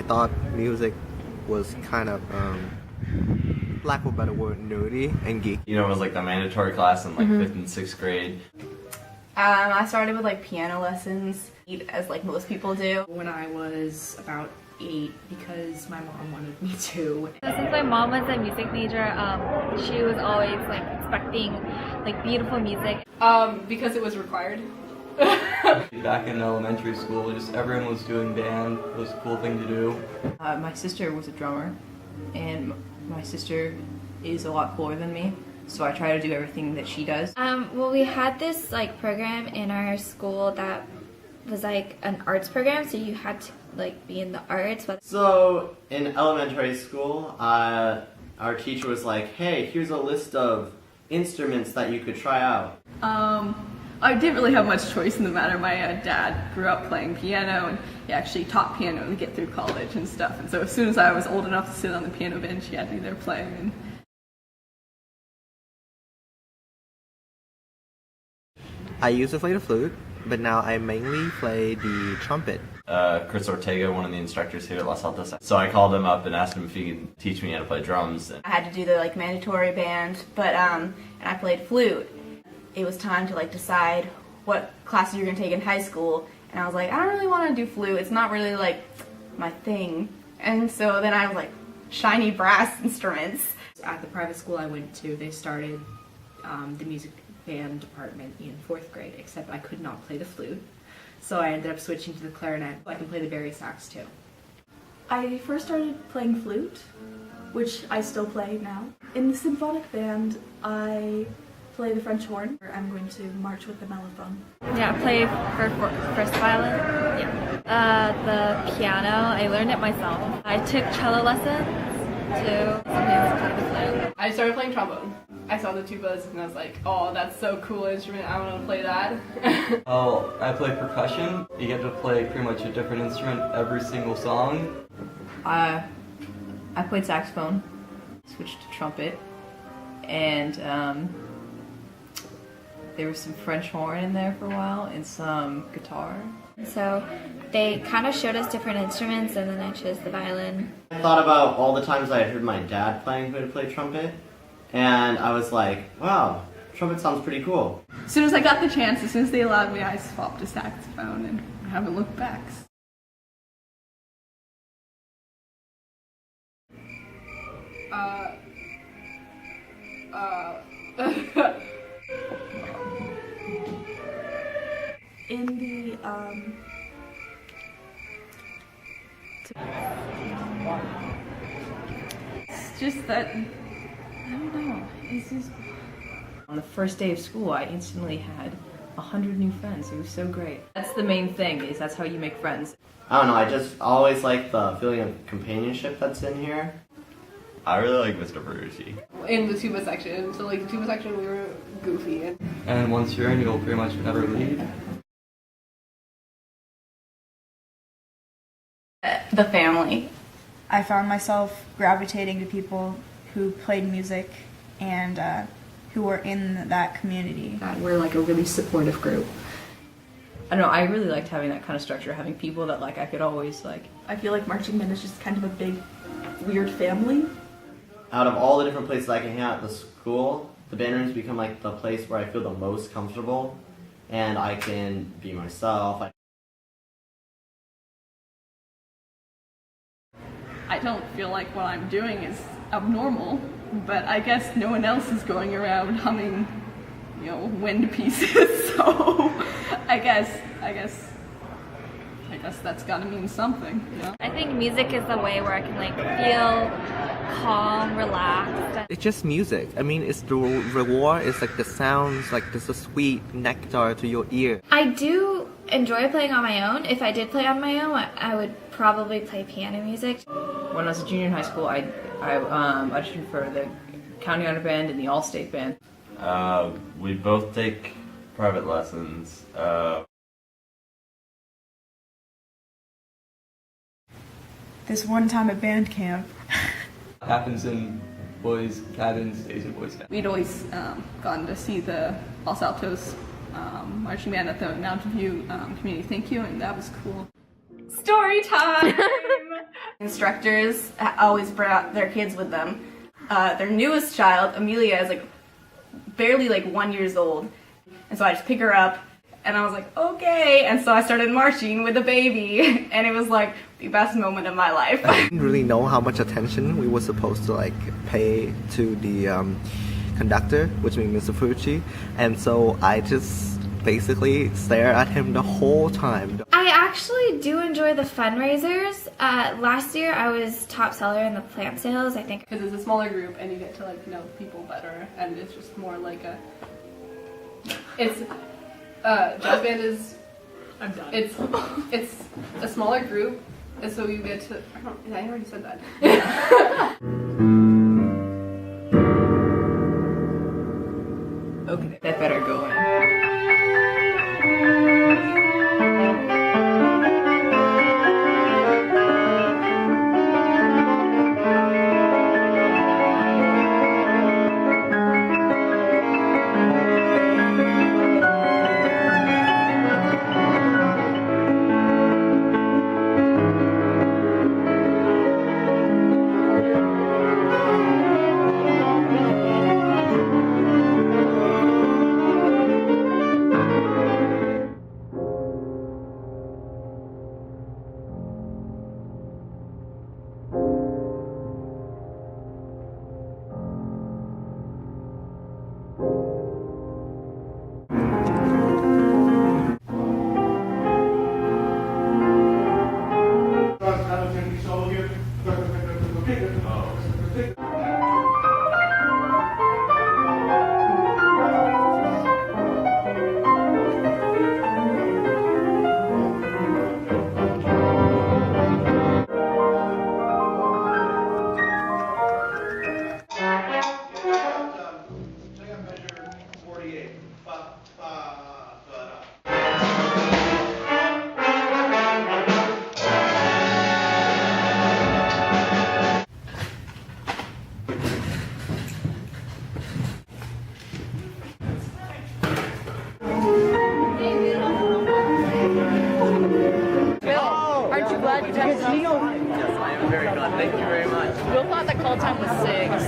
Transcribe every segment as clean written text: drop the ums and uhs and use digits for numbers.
thought music was kind of, lack of a better word, nerdy and geek. You know, it was like the mandatory class in like 5th and 6th grade. I started with like piano lessons, as like most people do. When I was about 8, because my mom wanted me to. Since my mom was a music major, she was always like expecting like beautiful music. Because it was required. Back in elementary school, just everyone was doing band. It was a cool thing to do. My sister was a drummer, and my sister is a lot cooler than me, so I try to do everything that she does. Well, we had this like program in our school that was like an arts program, so you had to like be in the arts. So in elementary school, our teacher was like, hey, here's a list of instruments that you could try out. I didn't really have much choice in the matter. My dad grew up playing piano, and he actually taught piano to get through college and stuff. And so as soon as I was old enough to sit on the piano bench, he had me there playing. And I used to play the flute, but now I mainly play the trumpet. Chris Ortega, one of the instructors here at Los Altos. So I called him up and asked him if he could teach me how to play drums. I had to do the like mandatory band, but and I played flute. It was time to like decide what classes you're gonna take in high school, and I was like, I don't really want to do flute. It's not really like my thing. And so then I was like, shiny brass instruments. At the private school I went to, they started the music band department in 4th grade, except I could not play the flute. So I ended up switching to the clarinet. I can play the bari sax too. I first started playing flute, which I still play now. In the symphonic band, I play the French horn. I'm going to march with the mellophone. Yeah, I play for first violin. Yeah. The piano, I learned it myself. I took cello lessons too. Sometimes play the flute. I started playing trombone. I saw the tubas and I was like, oh, that's so cool instrument. I want to play that. Oh, I play percussion. You get to play pretty much a different instrument every single song. I played saxophone, switched to trumpet, and there was some French horn in there for a while and some guitar. So they kind of showed us different instruments, and then I chose the violin. I thought about all the times I heard my dad playing who had played trumpet, and I was like, wow, trumpet sounds pretty cool. As soon as I got the chance, as soon as they allowed me, I swapped to saxophone and haven't looked back. In the It's just that, I don't know, it's just... On the first day of school, I instantly had 100 new friends. It was so great. That's the main thing, is that's how you make friends. I don't know, I just always like the feeling of companionship that's in here. I really like Mr. Berushi. In the tuba section, so like the tuba section we were goofy. And once you're in, you'll pretty much never leave. The family. I found myself gravitating to people who played music and who were in that community. We're like a really supportive group. I don't know, I really liked having that kind of structure, having people that like I could always like... I feel like marching band is just kind of a big, weird family. Out of all the different places I can hang out at the school, the band rooms become like the place where I feel the most comfortable, and I can be myself. I don't feel like what I'm doing is abnormal, but I guess no one else is going around humming, you know, wind pieces, so I guess that's gotta mean something, you know? I think music is the way where I can like feel calm, relaxed. It's just music. I mean, it's the reward. It's like the sounds, like there's a sweet nectar to your ear. I do enjoy playing on my own. If I did play on my own, I would probably play piano music. When I was a junior in high school, I auditioned for the county honor band and the all-state band. We both take private lessons. This one time at band camp. Happens in boys' cabins, stays in boys' cabins. We'd always gone to see the Los Altos marching band at the Mountain View Community Thank You, and that was cool. Story time! Instructors always brought their kids with them. Their newest child, Amelia, is like barely like 1 year old. And so I just pick her up and I was like, okay. And so I started marching with the baby and it was like the best moment of my life. I didn't really know how much attention we were supposed to like pay to the conductor, which means Mr. Fucci. And so I just basically stare at him the whole time. I actually do enjoy the fundraisers. Last year I was top seller in the plant sales, I think. Because it's a smaller group and you get to like know people better, and it's just more like a. It's jazz band is. I'm done. It's a smaller group, and so you get to. I already said that. Okay, that better go in. Will thought the call time was 6.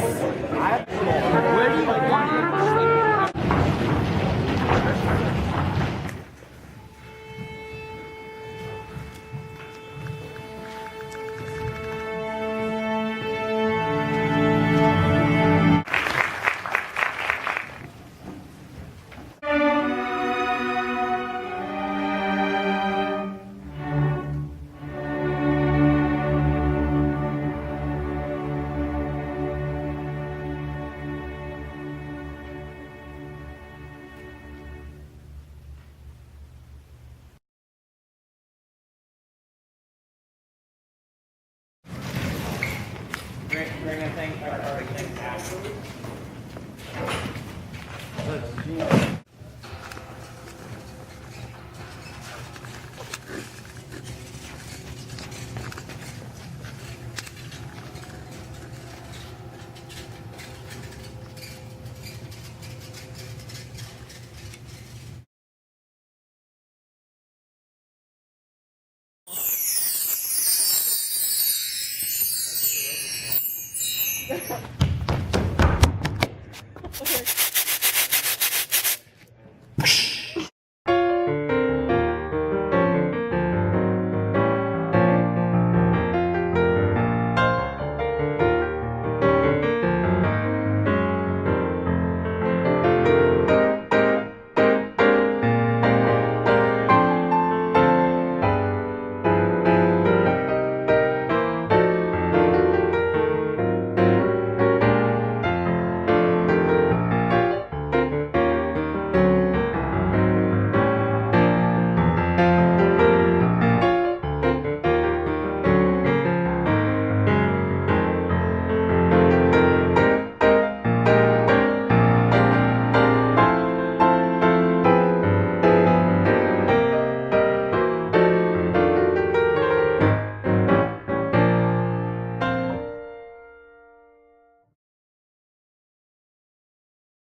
Bring a thing afterwards.